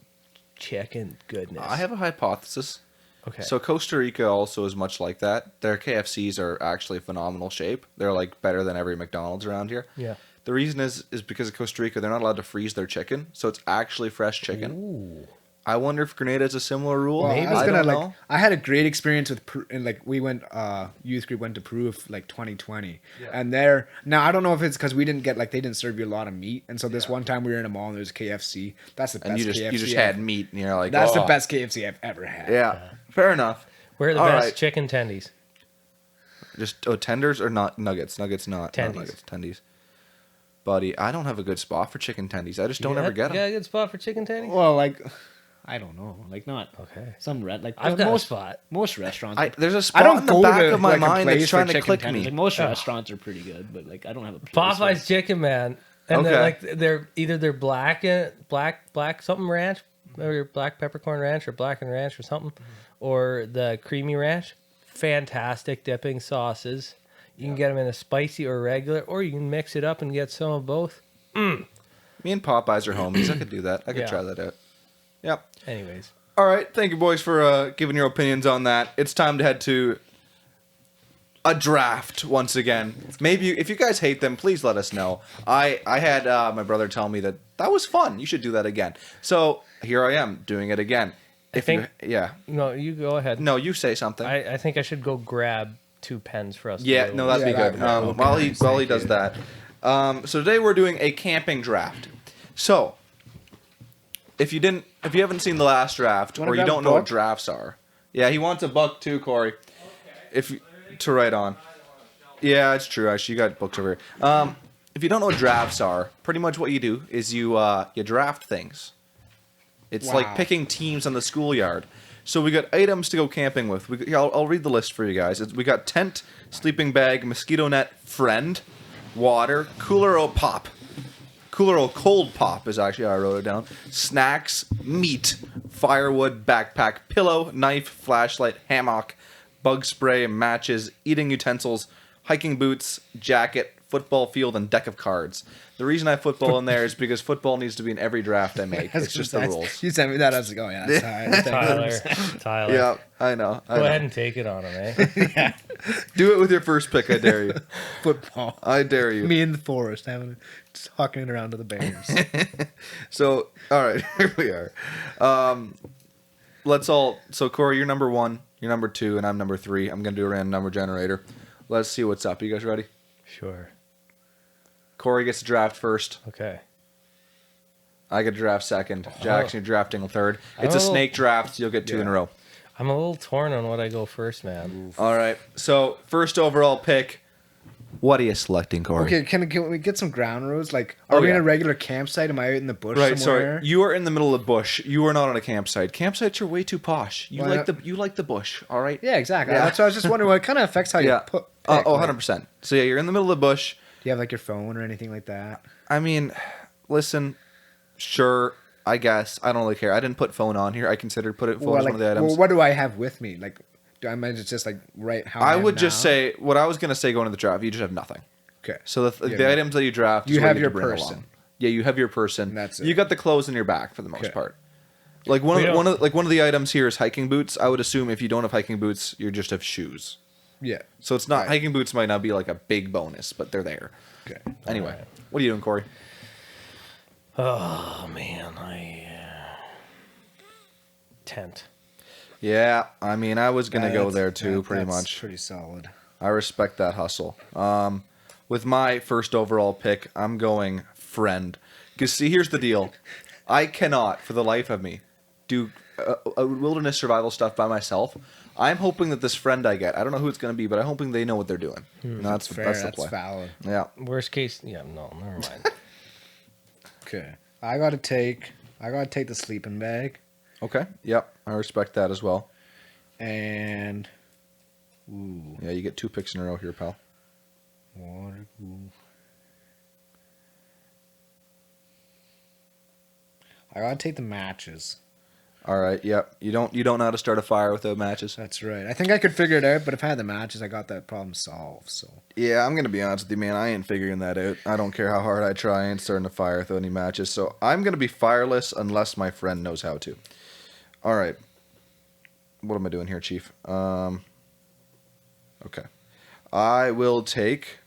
chicken goodness. I have a hypothesis. okay. So Costa Rica also is much like that. Their KFCs are actually phenomenal shape. They're like better than every McDonald's around here. yeah. The reason is because of Costa Rica, they're not allowed to freeze their chicken, so it's actually fresh chicken. Ooh. I wonder if Grenada is a similar rule. Well, Maybe. I was I gonna don't like. know. I had a great experience with Peru, and like we went. Youth group went to Peru like 2020, and there. Now I don't know if it's because we didn't get like they didn't serve you a lot of meat, and so this one time we were in a mall and there was KFC. That's the best And you just KFC. had meat, and you're like, That's oh. the best KFC I've ever had. Yeah, fair enough. Where are the All best right. chicken tendies? Just tenders or not nuggets? Nuggets not. Tendies. Not nuggets. Tendies. Buddy, I don't have a good spot for chicken tendies. I just don't ever get You them. got a good spot for chicken tendies? Well, like, I don't know. Like, not Okay. some like I've got a spot. most restaurants. There's a I spot don't in the go back to of my like, a mind that's place trying for to chicken click tenders. me. Like most restaurants are pretty good, but like I don't have a place. Popeye's Chicken, man. And Okay. they're like they're black something ranch, or black peppercorn ranch, or blackened ranch, or something, or the creamy ranch. Fantastic dipping sauces. You can get them in a spicy or regular, or you can mix it up and get some of both. Me and Popeyes are homies. I could do that. I could Yeah. try that out. Yep. Anyways, All right. Thank you, boys, for giving your opinions on that. It's time to head to a draft once again. Maybe if you guys hate them, please let us know. I had my brother tell me that was fun. You should do that again. So here I am doing it again. Yeah. no, you go ahead. No, you say something. I think I should go grab 2 pens for us. Yeah, to no, that'd be Yeah, good. that- okay, While nice, he thank does you. that, so today we're doing a camping draft. So, if you haven't seen the last draft, Wanna or you grab a don't know what book? drafts are, yeah, he wants a book too, Corey. To write on. Yeah, it's true. Actually, you got books over here. If you don't know what drafts are, pretty much what you do is you draft things. It's like Wow. picking teams on the schoolyard. So we got items to go camping with. I'll read the list for you guys. We got tent, sleeping bag, mosquito net, friend, water, cooler o pop. Cooler o cold pop is actually how I wrote it down. Snacks, meat, firewood, backpack, pillow, knife, flashlight, hammock, bug spray, matches, eating utensils, hiking boots, jacket, football field, and deck of cards. The reason I have football in there is because football needs to be in every draft I make. It's just the rules. You sent me that. I was like, oh yeah, that's all right. Tyler. Yeah, I know. Go ahead and take it on him, eh? Do it with your first pick, I dare you. Football. I dare you. Me in the forest, talking it around to the Bears. So, all right, here we are. So Corey, you're number 1, you're number 2, and I'm number 3. I'm going to do a random number generator. Let's see what's up. You guys ready? Sure. Corey gets to draft first. Okay. I get to draft second. Jackson, you're drafting third. It's a Oh. snake draft, so you'll get 2 in a row. I'm a little torn on what I go first, man. All right. So, first overall pick. What are you selecting, Corey? Okay, can we get some ground rules? Like, are we in a regular campsite? Am I out in the bush Right, somewhere? sorry. You are in the middle of the bush. You are not on a campsite. Campsites are way too posh. You Why like not? the bush, all right? Yeah, exactly. Yeah. That's what I was just wondering. What kind of affects how you Yeah. pick? 100%. So yeah, you're in the middle of the bush. Do you have like your phone or anything like that? I mean, listen, sure, I guess. I don't really care. I didn't put phone on here. I considered phone as one of the items. Well, what do I have with me? Like, do I might just like write how I am would just now? say, what I was going to say going to the draft, you just have nothing. Okay. So the Yeah. items that you draft, You is what have get your to bring person. along. Yeah, you have your person. That's it. You got the clothes in your back for the most Okay. part. Like one of the items here is hiking boots. I would assume if you don't have hiking boots, you just have shoes. Yeah. So it's not Right. hiking boots might not be like a big bonus, but they're there. Okay. Anyway, Alright. what are you doing, Corey? Oh man, tent. Yeah, I mean, I was gonna go there too, pretty that's much. Pretty solid. I respect that hustle. With my first overall pick, I'm going friend. Because see, here's the deal: I cannot, for the life of me, do a wilderness survival stuff by myself. I'm hoping that this friend I get, I don't know who it's going to be, but I'm hoping they know what they're doing. And that's Fair. that's the That's play. valid. Yeah. Worst case, yeah, no, never mind. Okay. I gotta take the sleeping bag Okay. Yep. I respect that as well. and Yeah, you get 2 picks in a row here, pal. water. I gotta take the matches. All right. Yep. You don't know how to start a fire without matches. That's right. I think I could figure it out, but if I had the matches, I got that problem solved. So Yeah, I'm gonna be honest with you, man. I ain't figuring that out. I don't care how hard I try. I ain't starting a fire without any matches. So I'm gonna be fireless unless my friend knows how to. All right. What am I doing here, Chief? Okay. I will take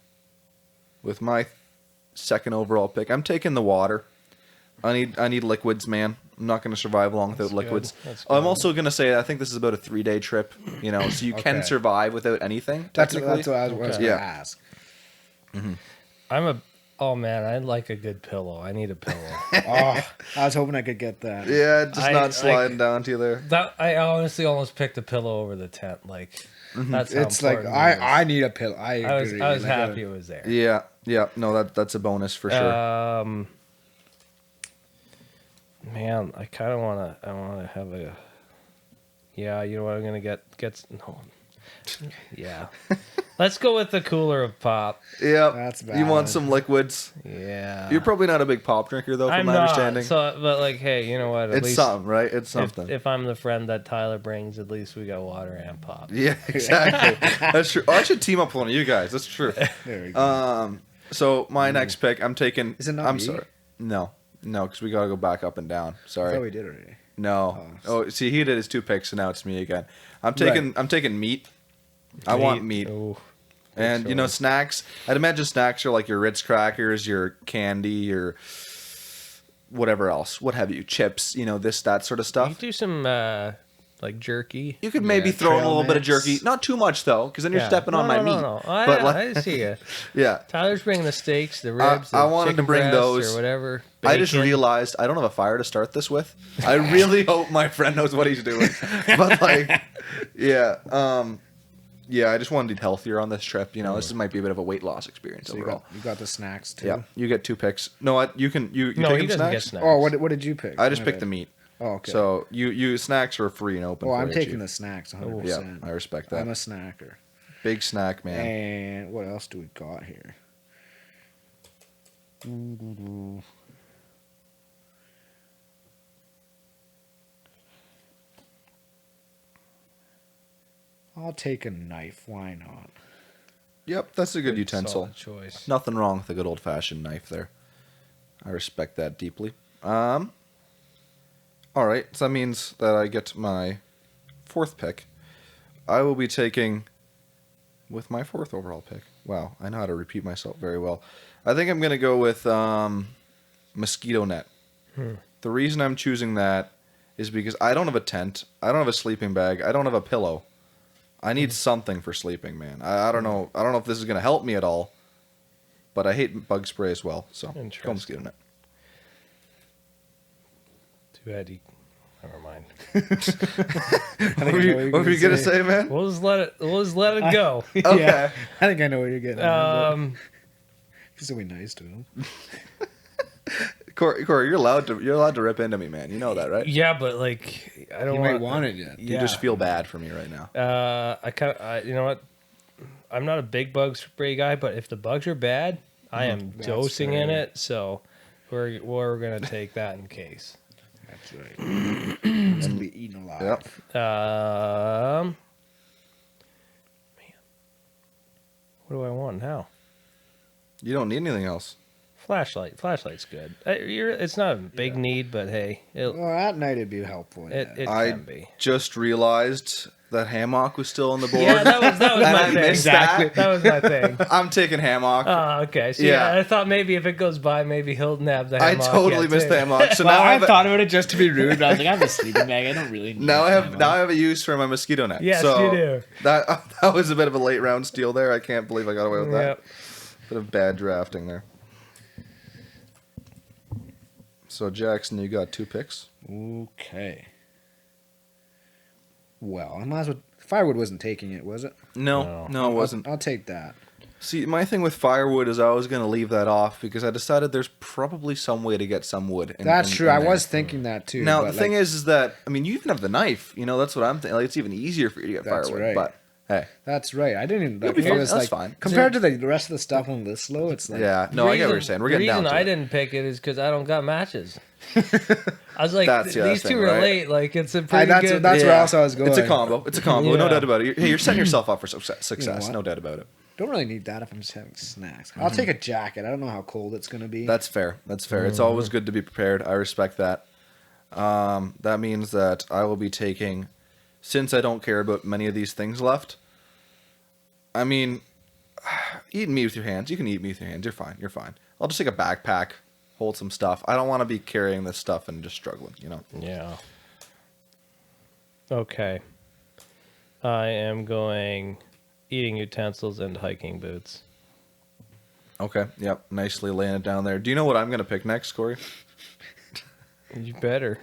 with my second overall pick. I'm taking the water. I need liquids, man. I'm not going to survive long without That's liquids. good. That's I'm good. also going to say I think this is about a 3-day trip, so you can Okay. survive without anything. that's Technically. what I was Okay. gonna Yeah. ask. Oh man, I like a good pillow. I need a pillow. Oh, I was hoping I could get that. Yeah, just I- not sliding down to you there. That I honestly almost picked a pillow over the tent. Like, That's how It's like important it is. I need a pillow. I agree. I was Like, happy it was there. Yeah. No, that's a bonus for sure. Man, I kind of want to. I want to have a. Yeah, you know what I'm gonna get. No. Yeah. Let's go with the cooler of pop. Yeah. That's You want valid. some liquids? Yeah. You're probably not a big pop drinker though, from I'm my not. understanding. So, but like, hey, you know what? At It's least something, right? It's something. if I'm the friend that Tyler brings, at least we got water and pop. Yeah, exactly. That's true. Oh, I should team up with one of you guys. That's true. There we go. So my next pick, I'm taking. Is it not I'm me? sorry. No, because we gotta go back up and down. I Sorry. thought we did already. No. Oh, see, he did his 2 picks, so now it's me again. I'm taking meat. I want meat. Ooh, And you know, snacks. I'd imagine snacks are like your Ritz crackers, your candy, your whatever else, what have you, chips. You know, that sort of you stuff. do some like jerky. You could maybe throw in a trail little bit of mix. jerky, not too much though, because then you're stepping on my meat. No. But I see you. yeah, Tyler's bringing the steaks, the ribs, I the wanted to chicken bring breasts those. or whatever. I just Bacon. realized I don't have a fire to start this with. I really hope my friend knows what he's doing. But like, yeah, I just wanted to eat healthier on this trip. You know, this might be a bit of a weight loss experience So overall. you got the snacks too. Yeah, you get 2 picks. No, you can. You No, taking he doesn't get snacks? snacks. Oh, what did you pick? I just My picked bad. the meat. Oh, okay. So you snacks are free and open. Oh, for I'm you, taking Chief. the snacks 100%. Yeah, I respect that. I'm a snacker. Big snack man. And what else do we got here? I'll take a knife. Why not? Yep, that's a good utensil. Solid choice. Nothing wrong with a good old fashioned knife there. I respect that deeply. All right, so that means that I get my 4th pick. I will be taking with my 4th overall pick. Wow, I know how to repeat myself very well. I think I'm gonna go with mosquito net. The reason I'm choosing that is because I don't have a tent. I don't have a sleeping bag. I don't have a pillow. I need something for sleeping, man. I don't know. I don't know if this is gonna help me at all. But I hate bug spray as well. So go mosquito net. Too bad you. Never mind. What were you gonna say, man? We'll just let it go. Okay. Yeah, I think I know what you're getting. This will be nice to him. Corey, you're allowed to rip into me, man. You know that, right? Yeah, but like I don't You might want it yet. You just feel bad for me right now. you know what? I'm not a big bug spray guy, but if the bugs are bad, I am That's dosing in fair. it. So we're gonna take that in case. That's right. It's gonna be eaten alive. Yep. Man, what do I want now? You don't need anything else. Flashlight. Flashlight's good. It's not a big need, but hey, Well, at night it'd be helpful. Yeah. it I can be. just realized that hammock was still on the board. Yeah, that was And my I thing. missed that. That was my thing. I'm taking hammock. Oh, okay. So Yeah. yeah, I thought maybe if it goes by, maybe he'll nab the I hammock. totally yet, missed too. the hammock. So Well, now I have thought about it just to be rude, but I was like, I have a sleeping bag. I don't really need now I that. have a use for my mosquito net. Yes, so you do. That was a bit of a late round steal there. I can't believe I got away with that. Yep. Bit of bad drafting there. So Jackson, you got 2 picks. Okay. Well, I might as well. Firewood wasn't taking it, was it? No, it wasn't. I'll take that. See, my thing with firewood is I was going to leave that off because I decided there's probably some way to get some wood. That's true. I there. was thinking that too. Now, but the thing is that, I mean, you even have the knife. You know, that's what I'm thinking. Like, it's even easier for you to get That's firewood. right. But, hey. that's right. I didn't even. You'll be It fine. was That's like fine. compared to the rest of the stuff on this slow. It's like Yeah. No, I get what you're saying. We're getting down The to reason I it. didn't pick it is because I don't got matches. I was like, That's the other these thing, two right? relate. Like, it's a pretty that's good. where else I was going. It's a combo. It's a combo. No Yeah. doubt about it. Hey, you're setting yourself up for success. what? No doubt about it. Don't really need that if I'm just having snacks. I'll take a jacket. I don't know how cold it's gonna be. That's fair. That's fair. It's always good to be prepared. I respect that. That means that I will be taking, since I don't care about many of these things left. I mean, eat meat with your hands. You can eat meat with your hands. You're fine. You're fine. I'll just take a backpack, hold some stuff. I don't want to be carrying this stuff and just struggling, you know? Yeah. Okay. I am going eating utensils and hiking boots. Okay. Yep. Nicely laying it down there. Do you know what I'm going to pick next, Corey? You better.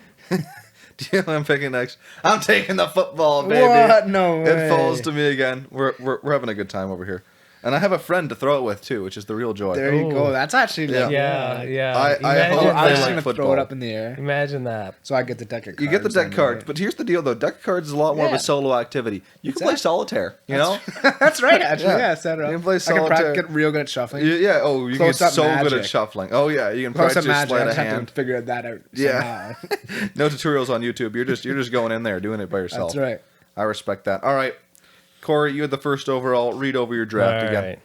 I'm picking next. I'm taking the football, baby. What? No way. It falls to me again. We're having a good time over here. And I have a friend to throw it with, too, which is the real joy. There you go. That's actually like, Yeah. I Imagine hope I they was like going to throw football. it up in the air. Imagine that. So I get the deck of cards. You get the deck then, cards, right? but here's the deal, though. Deck of cards is a lot more of Yeah. a solo activity. You can play solitaire, you know? That's right, actually. Yeah. Yeah, set it up. You can play I can solitaire. get real good at shuffling. Yeah, oh, you Close get up so good magic. at shuffling. Oh, yeah, you can Close practice up magic. sleight I of just have hand. to figure that out. Yeah. Somehow. No tutorials on YouTube. You're just going in there doing it by yourself. That's right. I respect that. All right, Corey, you had the first overall. Read over your draft All again. right.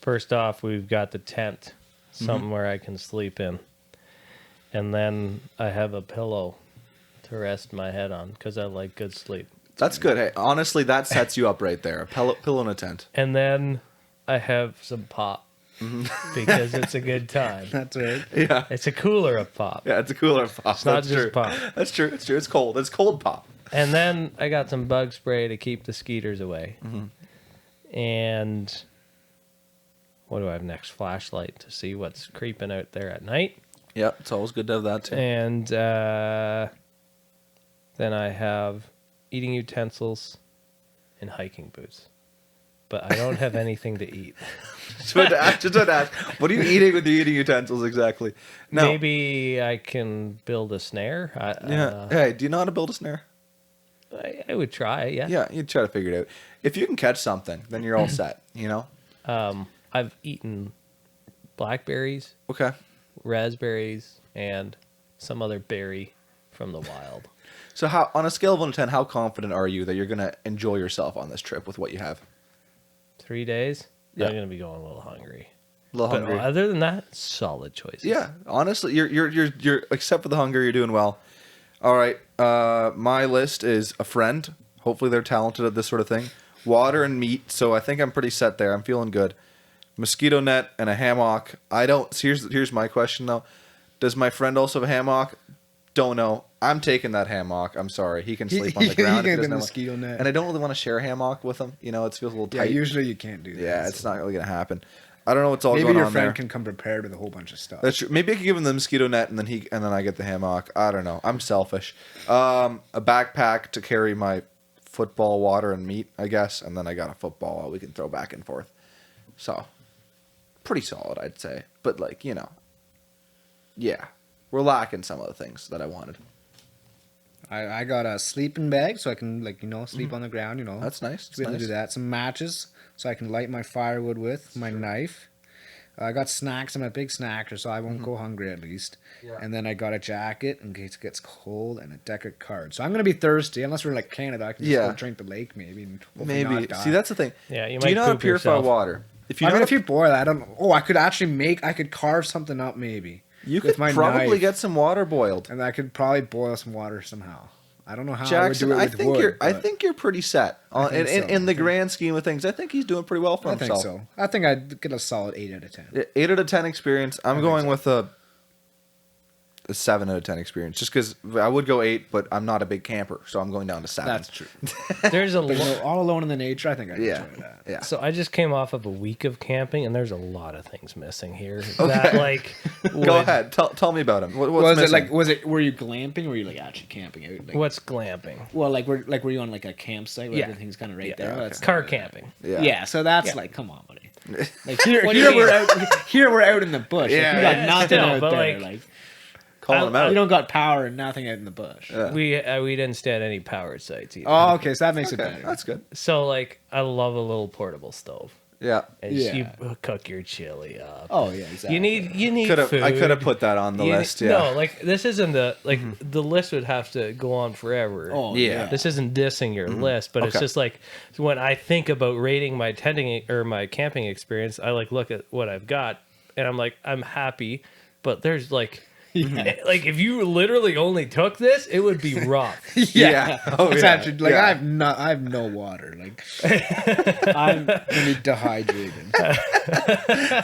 First off, we've got the tent, somewhere I can sleep in. And then I have a pillow to rest my head on because I like good sleep. That's good. Hey, honestly, that sets you up right there. A pillow in a tent. And then I have some pop because it's a good time. That's right. Yeah, It's a cooler of pop. yeah. It's a cooler pop. It's not That's just true. pop. That's true. It's true. It's cold. It's cold pop. And then I got some bug spray to keep the skeeters away. And what do I have next? Flashlight to see what's creeping out there at night. Yeah, it's always good to have that too. And then I have eating utensils and hiking boots. But I don't have anything to eat. Just wanted to ask, what are you eating with the eating utensils exactly? No. Maybe I can build a snare. Yeah. Hey, do you know how to build a snare? I would try, yeah. Yeah, you try to figure it out. If you can catch something, then you're all set. You know. I've eaten blackberries, Okay. raspberries, and some other berry from the wild. So, how on a scale of 1 to 10, how confident are you that you're gonna enjoy yourself on this trip with what you have? 3 days? Yeah. I'm going to be going a little hungry. A little But hungry. other than that, solid choices. Yeah, honestly, you're except for the hunger, you're doing well. All right, my list is a friend. Hopefully, they're talented at this sort of thing. Water and meat. So I think I'm pretty set there. I'm feeling good. Mosquito net and a hammock. I don't. Here's my question though. Does my friend also have a hammock? Don't know. I'm taking that hammock. I'm sorry. He can sleep on the ground. He if can doesn't have a have mosquito net. And I don't really want to share a hammock with him. You know, it feels a little Yeah, tight. usually you can't do that. Yeah, so. it's not really gonna happen. I don't know what's all Maybe going your on friend there. can come prepared with a whole bunch of stuff. That's true. Maybe I could give him the mosquito net and then I get the hammock. I don't know. I'm selfish. A backpack to carry my football, water, and meat, I guess, and then I got a football we can throw back and forth. So, pretty solid, I'd say. But like, you know, yeah, we're lacking some of the things that I wanted. I got a sleeping bag so I can sleep on the ground. That's nice. To be able to do that. Some matches so I can light my firewood with. My knife. I got snacks. I'm a big snacker, so I won't go hungry at least. Yeah. And then I got a jacket in case it gets cold and a deck of cards. So I'm gonna be thirsty unless we're like Canada. I can just Yeah. go drink the lake maybe. And hopefully Maybe. not die. See, that's the thing. Yeah, you Do you might know how to poop purify yourself. water? If you I know mean, how if you boil, I don't. Oh, I could actually I could carve something up maybe. you with could my probably knife. get some water boiled. And I could probably boil some water somehow. I don't know how Jackson, I I would do it think with wood, I but think you're pretty set. think so. In the grand scheme of things, I think he's doing pretty well for I think himself. so. I think I'd get a solid 8 out of 10. 8 out of 10 experience. I'm think going so. with a 7 out of 10 experience. Just because I would go 8, but I'm not a big camper, so I'm going down to 7. That's true. There's a But, lot. all alone in the nature, I think I'd Yeah. enjoy that. Yeah. So I just came off of a week of camping, and there's a lot of things missing here. That like, Go would- ahead. Tell me about him. What's missing? Were you glamping or were you like actually camping out? Like, What's glamping? well, were you on like a campsite where Yeah. everything's kind of right Yeah. there? okay. That's Car camping. yeah. So that's Yeah. like, come on, buddy. Like here, What do you here we're mean? out. Here we're out in the bush. Yeah, Like, you got yeah, nothing still, out but, there. like, Like Calling him out. you don't got power and nothing out in the bush. Yeah. We didn't stay at any powered sites either. Oh, okay. So that makes it Okay, better. that's good. So like, I love a little portable stove. Yeah. And Yeah. you cook your chili up. Oh yeah, exactly. You need food. I could have put that on the You list. need- Yeah. No, like this isn't the the list would have to go on forever. Oh Yeah. yeah. This isn't dissing your list, but it's Okay. just like when I think about rating my tending or my camping experience, I like look at what I've got and I'm like, I'm happy, but there's like like if you literally only took this, it would be rough. Yeah. Oh, It's yeah. actually like Yeah. I have no water. Like I'm really dehydrated.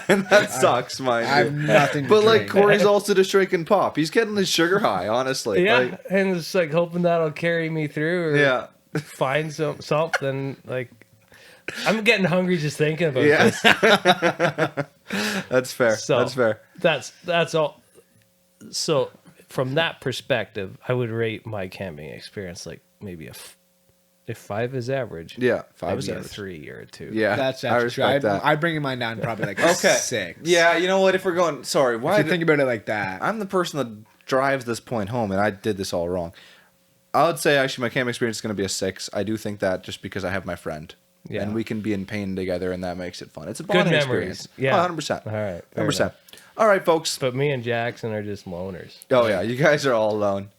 And that sucks, mind I have you. nothing. But to like drink. Corey's also just drinking pop. He's getting his sugar high, honestly. Yeah, Like, and it's like hoping that'll carry me through or yeah. find something like I'm getting hungry just thinking about Yeah. this. That's fair. So- That's fair. That's all. So from that perspective, I would rate my camping experience like maybe if 5 is average. Yeah, 5 is maybe a average. 3 or a 2. Yeah, That's I actually true. respect that. I bring mine down probably like Okay. 6. Yeah, you know what? If we're going, sorry, why? If you think about it like that. I'm the person that drives this point home, and I did this all wrong. I would say actually my camp experience is going to be a 6. I do think that just because I have my friend, Yeah. and we can be in pain together, and that makes it fun. It's a bonding memories. experience. Yeah. 100%. All right. fair 100%. enough. All right, folks. But me and Jackson are just loners. Oh yeah, you guys are all alone.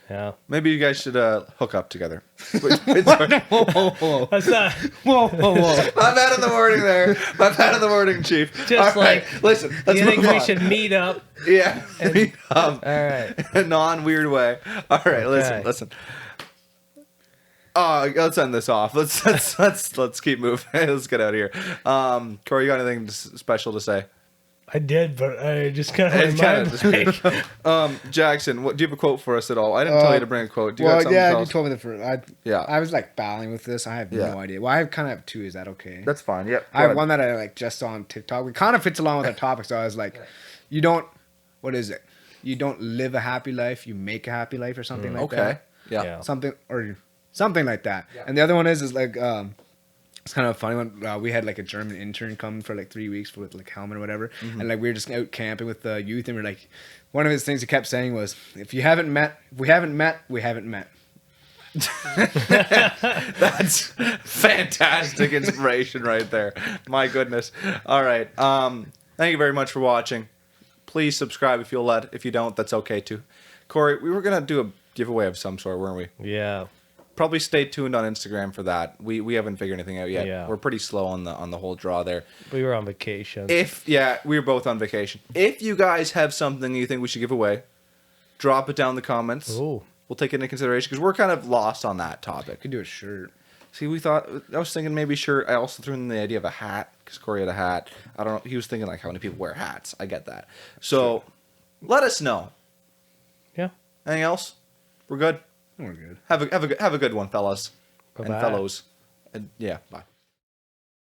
Yeah. Maybe you guys should hook up together. Whoa, whoa, whoa. That's not Whoa, whoa, whoa. My bad on the wording there. My bad on the wording, Chief. Just All right, like- listen. Let's you think move we on. should meet up? Yeah. All right. In a non-weird way. All right, Okay. listen. Oh, let's end this off. Let's keep moving. Let's get out of here. Corey, you got anything special to say? I did, but I just kind It's kind of of just Jackson, do you have a quote for us at all? I didn't tell you to bring a quote. Do you got Well, something yeah, to tell you us? told me the first. Yeah. I was like battling with this. I have Yeah. no idea. Well, I kind of have 2. Is that okay? That's fine. Yep. I have one that I like just saw on TikTok. It kind of fits along with our topic. So I was like, you don't, what is it? You don't live a happy life, you make a happy life or something like Okay. that. Yeah. Yeah. Something like that. And the other one is like, it's kind of a funny one. We had like a German intern come for like 3 weeks with like helmet or whatever. And like we were just out camping with the youth and we're like, one of his things he kept saying was, if we haven't met, we haven't met. That's fantastic inspiration right there. My goodness. All right. Thank you very much for watching. Please subscribe if you'll let. If you don't, that's okay too. Corey, we were gonna do a giveaway of some sort, weren't we? Yeah. Probably stay tuned on Instagram for that. We haven't figured anything out yet. Yeah. We're pretty slow on the whole draw there. We were on vacation. We were both on vacation. If you guys have something you think we should give away, drop it down in the comments. Ooh. We'll take it into consideration because we're kind of lost on that topic. Could do a shirt. See, I was thinking maybe shirt. I also threw in the idea of a hat because Corey had a hat. I don't know. He was thinking like how many people wear hats. I get that. So let us know. Yeah. Anything else? We're good. We're good. Have a good one, fellas and Bye-bye. fellows. And yeah, bye.